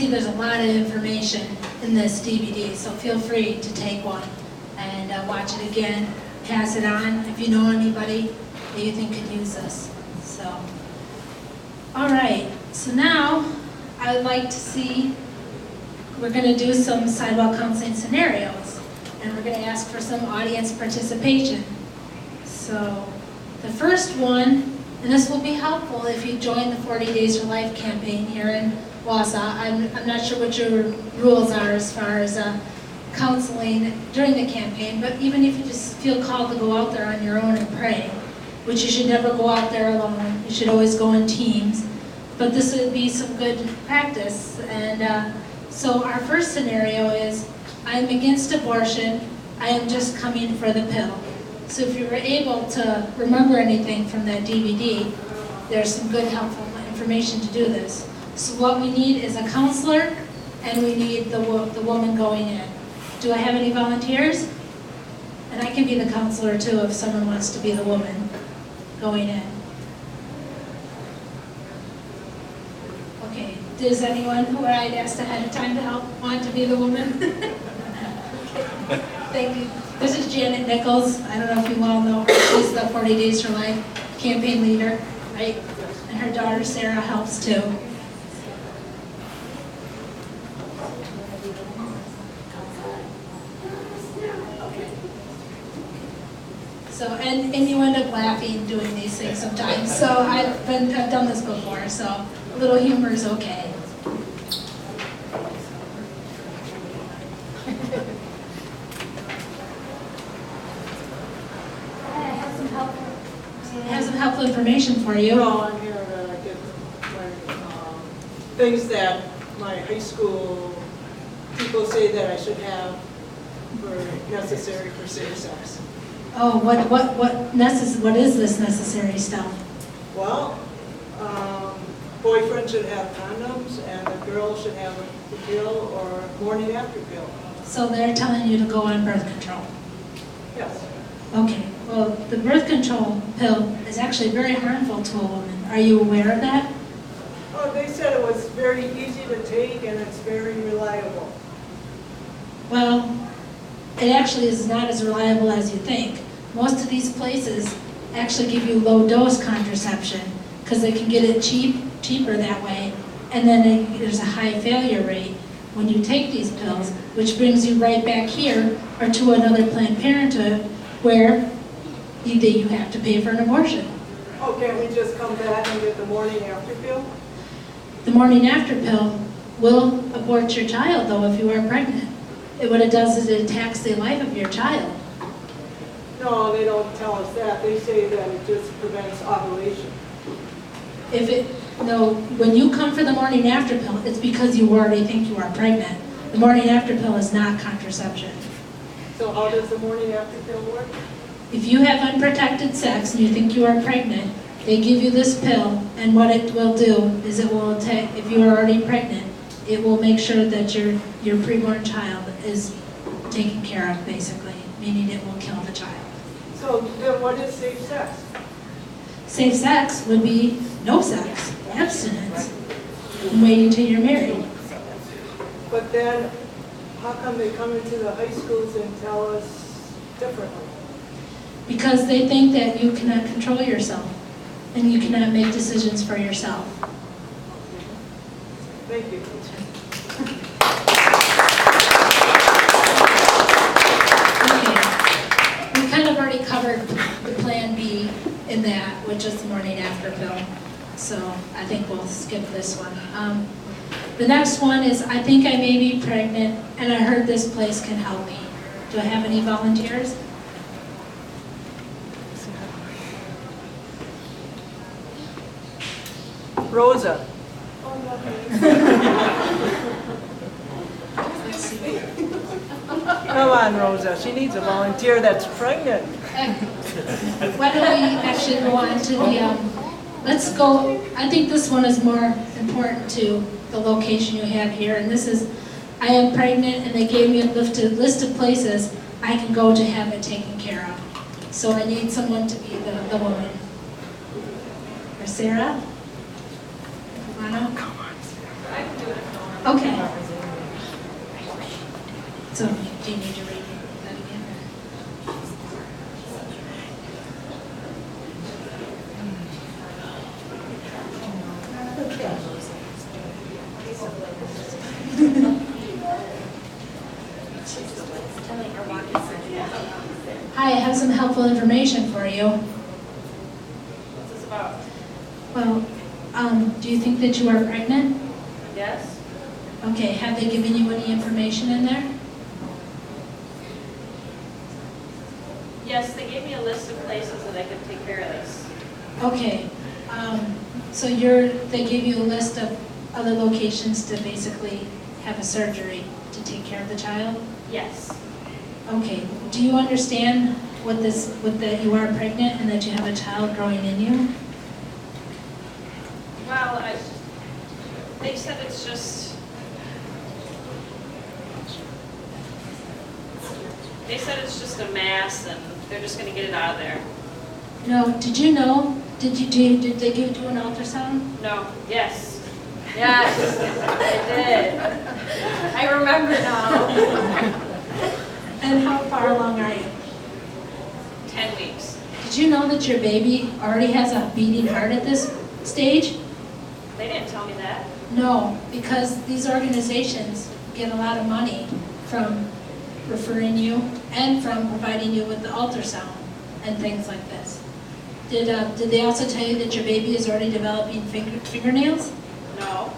see there's a lot of information in this DVD, so feel free to take one and watch it again, pass it on if you know anybody that you think could use this. So, all right, so now I would like to see, we're going to do some sidewalk counseling scenarios, and we're going to ask for some audience participation. So the first one, and this will be helpful if you join the 40 Days for Life campaign here in Wausau. I'm not sure what your rules are as far as counseling during the campaign, but even if you just feel called to go out there on your own and pray, which you should never go out there alone, you should always go in teams, but this would be some good practice. And so our first scenario is, I am against abortion, I am just coming for the pill. So if you were able to remember anything from that DVD, there's some good helpful information to do this. So what we need is a counselor, and we need the woman going in. Do I have any volunteers? And I can be the counselor too if someone wants to be the woman going in. Okay, does anyone who I'd asked ahead of time to help want to be the woman? Okay. Thank you. This is Janet Nichols. I don't know if you all know her. She's the 40 Days for Life campaign leader, right? And her daughter Sarah helps too. So, and you end up laughing doing these things sometimes. So I've done this before, so a little humor is okay. I have some helpful information for you. Well, I'm here to get things that my high school people say that I should have for necessary for safe sex. Oh, what is this necessary stuff? Well, boyfriend should have condoms, and the girl should have a pill or morning after pill. So they're telling you to go on birth control. Yes. Okay, well, the birth control pill is actually very harmful to a woman. Are you aware of that? Oh, they said it was very easy to take and it's very reliable. Well, it actually is not as reliable as you think. Most of these places actually give you low-dose contraception because they can get it cheaper that way, and then there's a high failure rate when you take these pills, which brings you right back here or to another Planned Parenthood where you have to pay for an abortion. Oh, can't we just come back and get the morning after pill? The morning after pill will abort your child, though, if you are pregnant. What it does is it attacks the life of your child. No, they don't tell us that. They say that it just prevents ovulation. When you come for the morning after pill, it's because you already think you are pregnant. The morning after pill is not contraception. So how does the morning after pill work? If you have unprotected sex and you think you are pregnant, they give you this pill, and what it will do is it will attack, if you are already pregnant, it will make sure that your preborn child is taken care of, basically, meaning it will kill the child. So then what is safe sex? Safe sex would be no sex, abstinence, and waiting until you're married. But then, how come they come into the high schools and tell us differently? Because they think that you cannot control yourself, and you cannot make decisions for yourself. Thank you. Okay. We kind of already covered the Plan B in that, which is the morning after pill. So I think we'll skip this one. The next one is, I think I may be pregnant, and I heard this place can help me. Do I have any volunteers? Rosa. Let's see. Come on, Rosa. She needs a volunteer that's pregnant. Why don't we actually go on to the, let's go, I think this one is more important to the location you have here, and this is, I am pregnant, and they gave me a list of places I can go to have it taken care of. So I need someone to be the woman. Or Sarah? Come on up. I can do it. Okay. So, do you need to read that again? Hi, I have some helpful information for you. What's this about? Well, do you think that you are pregnant? Yes? Okay, have they given you any information in there? Yes, they gave me a list of places that I could take care of this. Okay, so they gave you a list of other locations to basically have a surgery to take care of the child? Yes. Okay, do you understand that you are pregnant and that you have a child growing in you? Well, they said it's just, a mass and they're just gonna get it out of there. No, did you know, did they give you an ultrasound? No, yes. Yes, I did. I remember now. And how far along are you? 10 weeks. Did you know that your baby already has a beating heart at this stage? They didn't tell me that. No, because these organizations get a lot of money from referring you and from providing you with the ultrasound and things like this. Did they also tell you that your baby is already developing fingernails? No.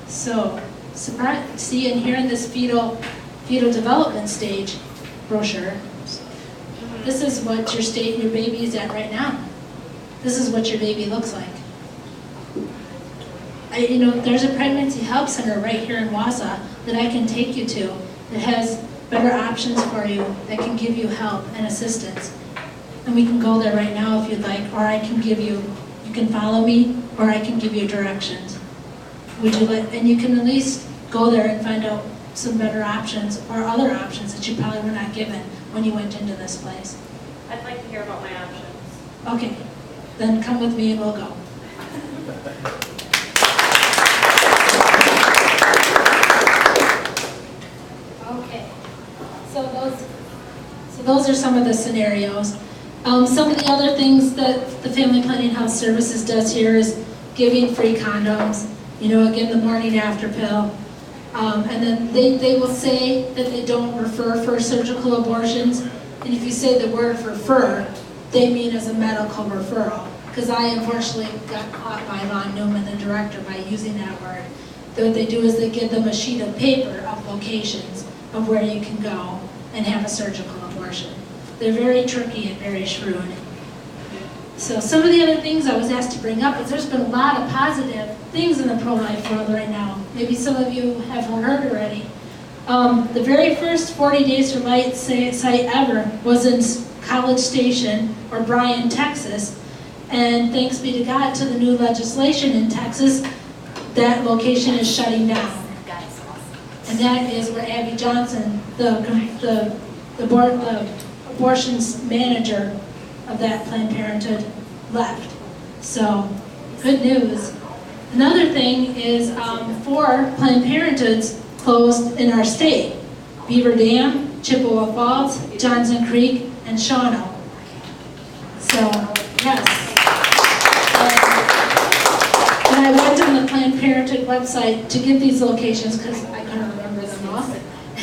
So, see, and here in this fetal development stage brochure, this is what your baby is at right now. This is what your baby looks like. There's a pregnancy help center right here in Wausau that I can take you to that has better options for you, that can give you help and assistance. And we can go there right now if you'd like, or you can follow me, or I can give you directions. And you can at least go there and find out some better options or other options that you probably were not given when you went into this place. I'd like to hear about my options. Okay, then come with me and we'll go. Okay, so those are some of the scenarios. Some of the other things that the Family Planning Health Services does here is giving free condoms, again, the morning after pill. And then they will say that they don't refer for surgical abortions. And if you say the word refer, they mean as a medical referral. Because I unfortunately got caught by Von Newman, the director, by using that word. What they do is they give them a sheet of paper of locations of where you can go and have a surgical abortion. They're very tricky and very shrewd. So some of the other things I was asked to bring up is there's been a lot of positive things in the pro-life world right now. Maybe some of you have heard already. The very first 40 Days for Life site ever was in College Station, or Bryan, Texas. And thanks be to God, to the new legislation in Texas, that location is shutting down. And that is where Abby Johnson, the abortions manager of that Planned Parenthood, left. So, good news. Another thing is 4 Planned Parenthoods closed in our state: Beaver Dam, Chippewa Falls, Johnson Creek, and Shawano. So, yes. And I went on the Planned Parenthood website to get these locations because I couldn't remember them all.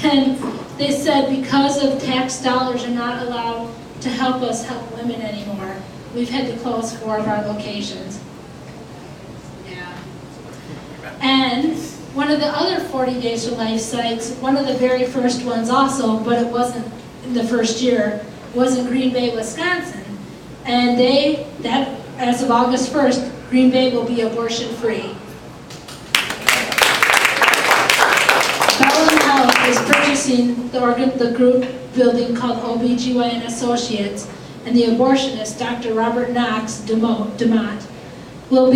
And they said because of tax dollars are not allowed to help us help women anymore, we've had to close 4 of our locations. Yeah. And one of the other 40 Days for Life sites, one of the very first ones also, but it wasn't in the first year, was in Green Bay, Wisconsin. And as of August 1st, Green Bay will be abortion-free. Bellin Health is purchasing the group building called OBGYN Associates, and the abortionist, Dr. Robert Knox DeMott, will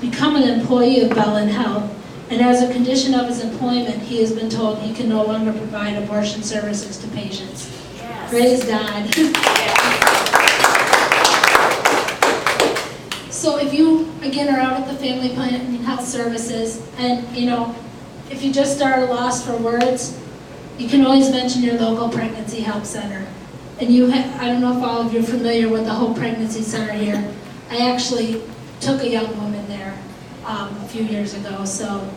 become an employee of Bellin Health, and as a condition of his employment, he has been told he can no longer provide abortion services to patients. Yes. Praise God. So if you, again, are out at the Family Planning Health Services, and if you just are lost for words, you can always mention your local pregnancy help center. And I don't know if all of you are familiar with the Hope Pregnancy Center here. I actually took a young woman there a few years ago,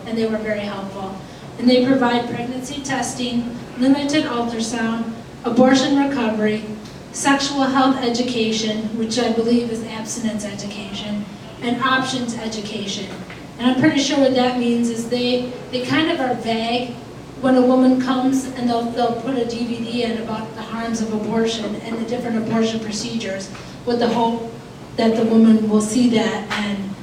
and they were very helpful. And they provide pregnancy testing, limited ultrasound, abortion recovery, sexual health education, which I believe is abstinence education, and options education. And I'm pretty sure what that means is they kind of are vague when a woman comes, and they'll put a DVD in about the harms of abortion and the different abortion procedures with the hope that the woman will see that and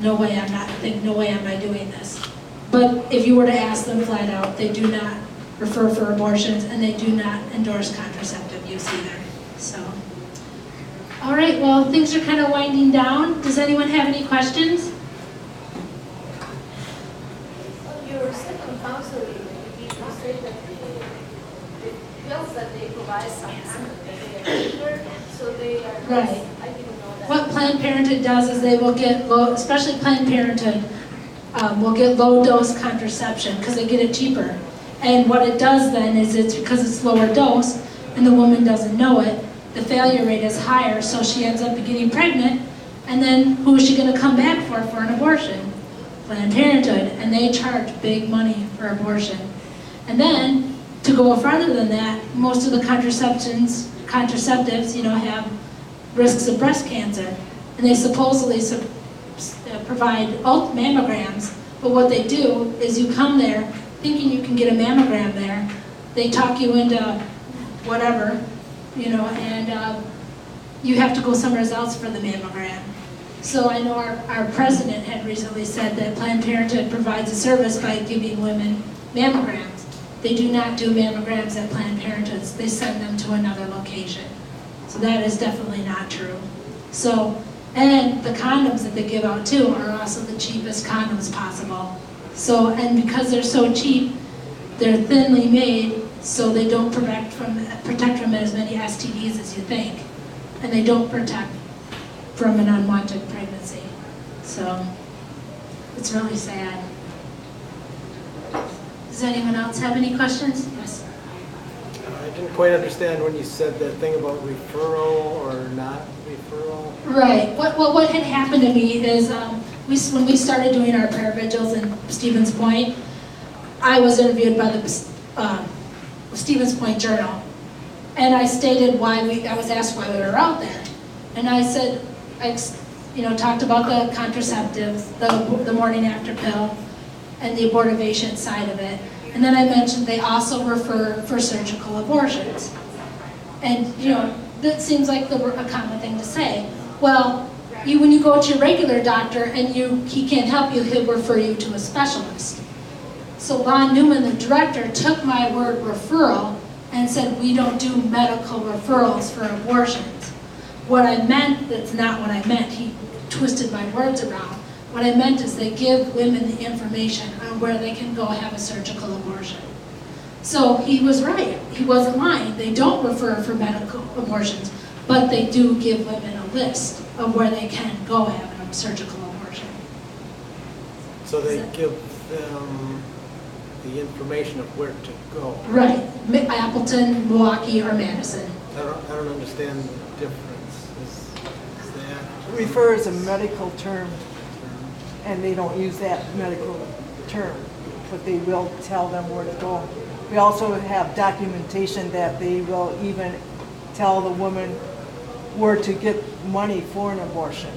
no way am I doing this. But if you were to ask them flat out, they do not refer for abortions and they do not endorse contraceptive use either. So, all right, well, things are kind of winding down. Does anyone have any questions? Your second counsel, you say that the pills that they provide sometimes they are cheaper, so they are Right. I didn't know that. What Planned Parenthood does is they will get low, especially Planned Parenthood, will get low dose contraception because they get it cheaper. And what it does then is it's because it's lower dose and the woman doesn't know it, the failure rate is higher, so she ends up getting pregnant, and then who is she going to come back for an abortion? Planned Parenthood, and they charge big money for abortion. And then, to go further than that, most of the contraceptives, have risks of breast cancer, and they supposedly provide mammograms, but what they do is you come there thinking you can get a mammogram there, they talk you into whatever, and you have to go somewhere else for the mammogram. So I know our president had recently said that Planned Parenthood provides a service by giving women mammograms. They do not do mammograms at Planned Parenthood. They send them to another location. So that is definitely not true. So, and the condoms that they give out too are also the cheapest condoms possible. So, and because they're so cheap, they're thinly made, so they don't protect from as many STDs as you think. And they don't protect from an unwanted pregnancy. So, it's really sad. Does anyone else have any questions? Yes. I didn't quite understand when you said that thing about referral or not referral. Right. What had happened to me is when we started doing our prayer vigils in Stevens Point, I was interviewed by the Stevens Point Journal, and I stated I was asked why we were out there, and I said, talked about the contraceptives, the morning after pill, and the abortivation side of it. And then I mentioned they also refer for surgical abortions. And, that seems like a common thing to say. Well, when you go to your regular doctor and he can't help you, he'll refer you to a specialist. So Lon Newman, the director, took my word referral and said, we don't do medical referrals for abortions. What I meant, that's not what I meant. He twisted my words around. What I meant is they give women the information on where they can go have a surgical abortion. So he was right. He wasn't lying. They don't refer for medical abortions, but they do give women a list of where they can go have a surgical abortion. So they give them the information of where to go. Right. Appleton, Milwaukee, or Madison. I don't understand the difference. Is that Refer is a medical term, and they don't use that medical term, but they will tell them where to go. We also have documentation that they will even tell the woman where to get money for an abortion.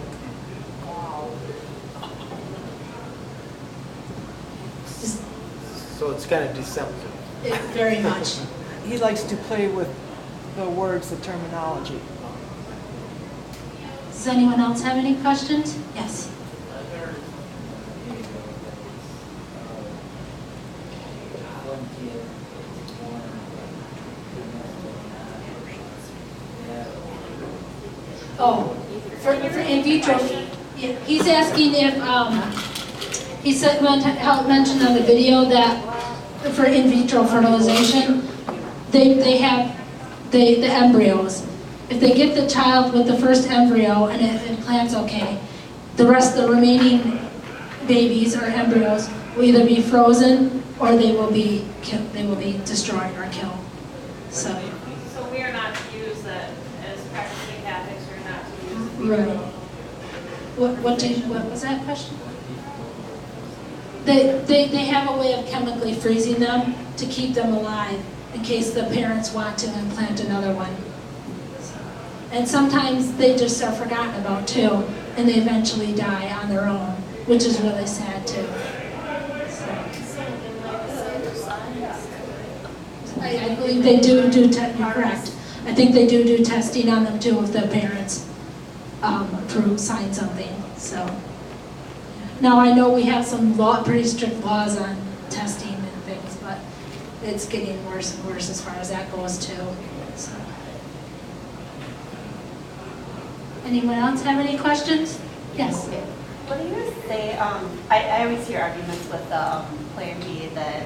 so it's kind of deceptive? Very much. He likes to play with the words, the terminology. Does anyone else have any questions? Yes. Oh, for in vitro, yeah, he's asking if, he said, mentioned on the video that for in vitro fertilization, they have the embryos. If they get the child with the first embryo and it implants okay, the remaining babies or embryos will either be frozen or they will be destroyed or killed. So, So we are not to use that as practicing Catholics, we're not to use. right. What was that question? They have a way of chemically freezing them to keep them alive in case the parents want to implant another one. And sometimes they just are forgotten about too, and they eventually die on their own, which is really sad too. I believe they do you're correct. I think they do testing on them too if the parents sign something, so. Now, I know we have some pretty strict laws on testing and things, but it's getting worse and worse as far as that goes too, so. Anyone else have any questions? Yes. What do you say, I always hear arguments with the Plan B that,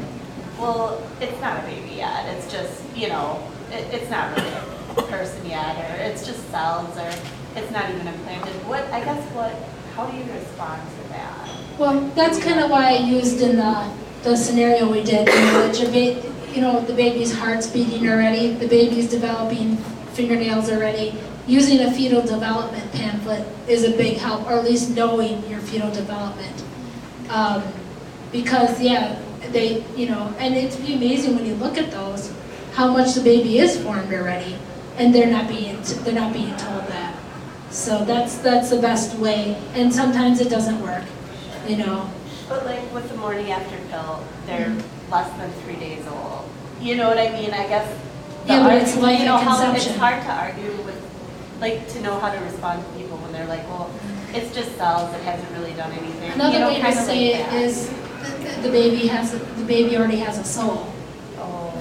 well, it's not a baby yet, it's just, it's not really a person yet, or it's just cells, or it's not even implanted. How do you respond to that? Well, that's kind of why I used in the scenario we did, that the baby's heart's beating already, the baby's developing fingernails already. Using a fetal development pamphlet is a big help, or at least knowing your fetal development. Because, yeah, and it's amazing when you look at those, how much the baby is formed already, and they're not being told that. So that's the best way, and sometimes it doesn't work, But like with the morning after pill, they're less than 3 days old. You know what I mean? I guess. Yeah, but it's life at It's conception. hard to argue with, to know how to respond to people when they're like, well, it's just cells, it hasn't really done anything. Another way to kind of say like it that. is the baby already has a soul. Oh.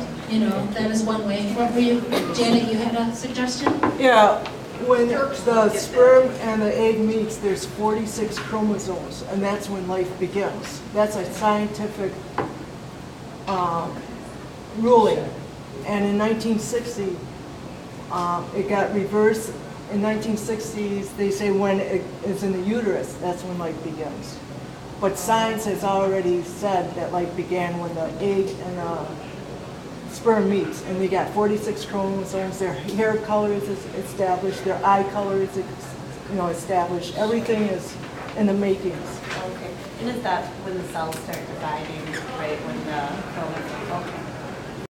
That is one way. What were you, Janet, you had a suggestion? Yeah, when the sperm and the egg meets, there's 46 chromosomes, and that's when life begins. That's a scientific ruling. And in 1960, it got reversed. In 1960s, they say when it is in the uterus, that's when life begins. But science has already said that life began when the egg and the sperm meets, and we got 46 chromosomes. Their hair color is established, their eye color is established. Everything is in the makings. Okay. And is that when the cells start dividing, right, when the chromosomes, okay.